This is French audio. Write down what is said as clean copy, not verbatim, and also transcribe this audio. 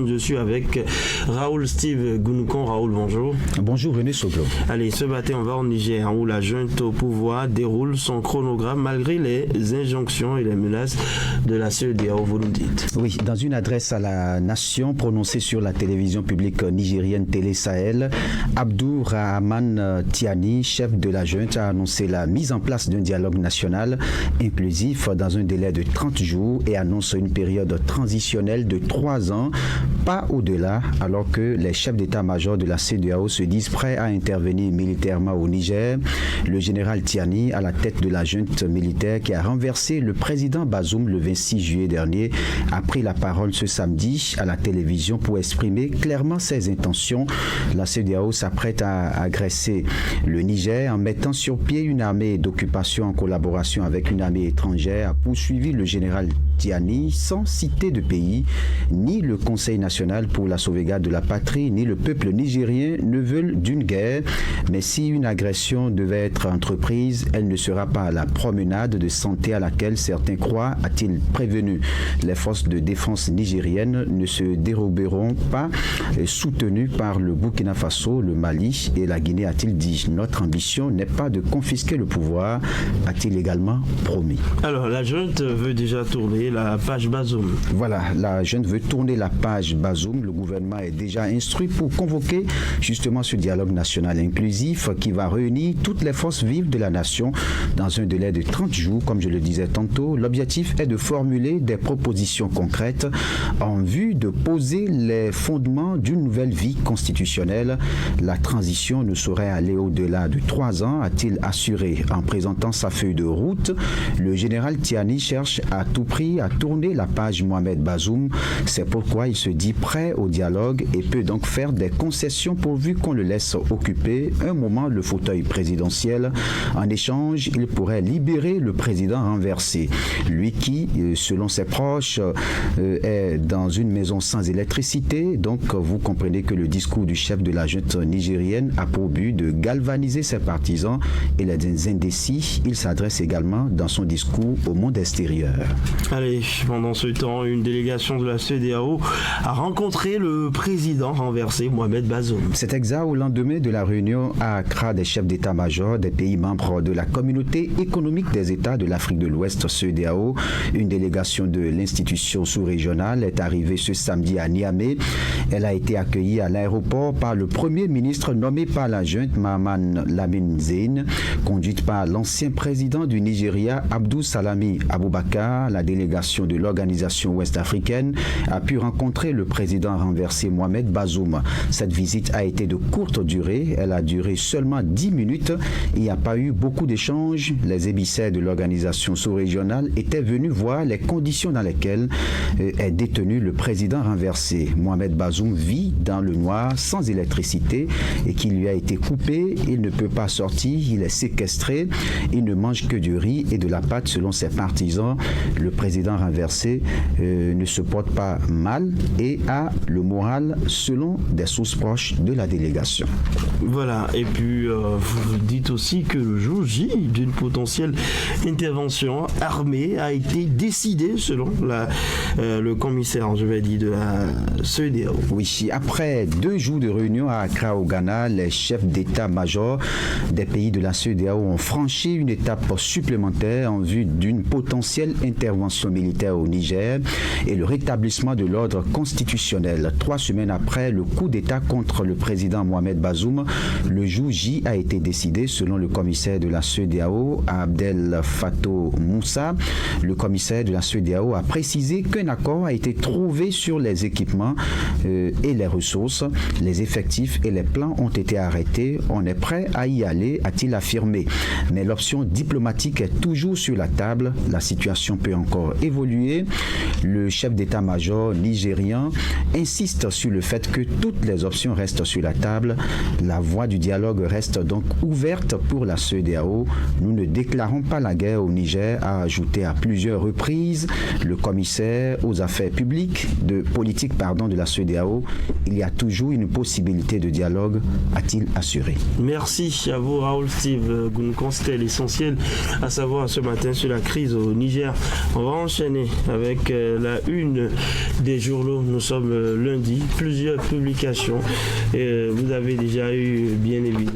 Je suis avec Raoul Steve Gounoucon. Raoul, bonjour. Bonjour René Soglo. Allez, ce matin, on va au Niger, où la junte au pouvoir déroule son chronogramme malgré les injonctions et les menaces de la CEDEAO, vous nous dites. Oui, dans une adresse à la nation prononcée sur la télévision publique nigérienne Télé Sahel, Abdou Rahman Tiani, chef de la junte, a annoncé la mise en place d'un dialogue national inclusif dans un délai de 30 jours et annonce une période transitionnelle de 3 ans, pas au-delà, alors que les chefs d'état-major de la CEDEAO se disent prêts à intervenir militairement au Niger. Le général Tiani, à la tête de la junte militaire qui a renversé le président Bazoum le 26 juillet dernier, a pris la parole ce samedi à la télévision pour exprimer clairement ses intentions. La CEDEAO s'apprête à agresser le Niger en mettant sur pied une armée d'occupation en collaboration avec une armée étrangère, a poursuivi le général Tiani sans citer de pays. Ni le Conseil national pour la sauvegarde de la patrie, ni le peuple nigérien ne veulent d'une guerre. Mais si une agression devait être entreprise, elle ne sera pas la promenade de santé à laquelle certains croient, a-t-il prévenu. Les forces de défense nigériennes ne se déroberont pas, soutenues par le Burkina Faso, le Mali et la Guinée, a-t-il dit. Notre ambition n'est pas de confisquer le pouvoir, a-t-il également promis. Alors, la junte veut déjà tourner la page Bazoum. Voilà, la junte veut tourner la page Bazoum. Le gouvernement est déjà instruit pour convoquer justement ce dialogue national inclusif qui va réunir toutes les forces vives de la nation dans un délai de 30 jours, comme je le disais tantôt. L'objectif est de formuler des propositions concrètes en vue de poser les fondements d'une nouvelle vie constitutionnelle. La transition ne saurait aller au-delà de 3 ans, a-t-il assuré. En présentant sa feuille de route, le général Tiani cherche à tout prix à tourner la page Mohamed Bazoum. C'est pourquoi il se dit prêt au dialogue et peut donc faire des concessions pourvu qu'on le laisse occuper un moment le fauteuil présidentiel. En échange, il pourrait libérer le président renversé. Lui qui, selon ses proches, est dans une maison sans électricité. Donc, vous comprenez que le discours du chef de la junte nigérienne a pour but de galvaniser ses partisans et les indécis. Il s'adresse également dans son discours au monde extérieur. Allez, pendant ce temps, une délégation de la CEDEAO a rencontré le président renversé, Mohamed Bazoum. C'est exact, au lendemain de la réunion à Accra des chefs d'état-major des pays membres de la communauté économique des États de l'Afrique de l'Ouest, CEDEAO. Une délégation de l'institution sous-régionale est arrivée ce samedi à Niamey. Elle a été accueillie à l'aéroport par le premier ministre nommé par la junte, Mahaman Lamine Zein, conduite par l'ancien président du Nigeria, Abdou Salami Aboubakar. La délégation de l'organisation ouest-africaine a pu rencontrer le président renversé Mohamed Bazoum. Cette visite a été de courte durée. Elle a duré seulement 10 minutes. Il n'y a pas eu beaucoup d'échanges. Les émissaires de l'organisation sous-régionale étaient venus voir les conditions dans lesquelles est détenu le président renversé. Mohamed Bazoum vit dans le noir, sans électricité, et qui lui a été coupé. Il ne peut pas sortir. Il est séquestré. Il ne mange que du riz et de la pâte selon ses partisans. Le président renversé ne se porte pas mal et a le moral selon des sources proches de la délégation. Voilà, et puis vous dites aussi que le jour J d'une potentielle intervention armée a été décidé selon le commissaire, je vais dire, de la CEDEAO. Oui, après 2 jours de réunion à Accra au Ghana, les chefs d'état-major des pays de la CEDEAO ont franchi une étape supplémentaire en vue d'une potentielle intervention militaire au Niger et le rétablissement de l'ordre constitutionnel. 3 semaines après le coup d'État contre le président Mohamed Bazoum, le jour J a été décidé selon le commissaire de la CEDEAO, Abdel Fattah Moussa. Le commissaire de la CEDEAO a précisé qu'un accord a été trouvé sur les équipements et les ressources. Les effectifs et les plans ont été arrêtés. On est prêt à y aller, a-t-il affirmé. Mais l'option diplomatique est toujours sur la table. La situation peut encore évoluer. Le chef d'état-major nigérien insiste sur le fait que toutes les options restent sur la table. La voie du dialogue reste donc ouverte pour la CEDEAO. Nous ne déclarons pas la guerre au Niger, a ajouté plusieurs reprises le commissaire aux affaires publiques de la CEDEAO, CEDEAO, il y a toujours une possibilité de dialogue, a-t-il assuré. Merci à vous, Raoul Steve. Vous nous constatez l'essentiel, à savoir ce matin sur la crise au Niger. On va enchaîner avec la une des journaux. Nous sommes lundi, plusieurs publications. Vous avez déjà eu, bien évidemment,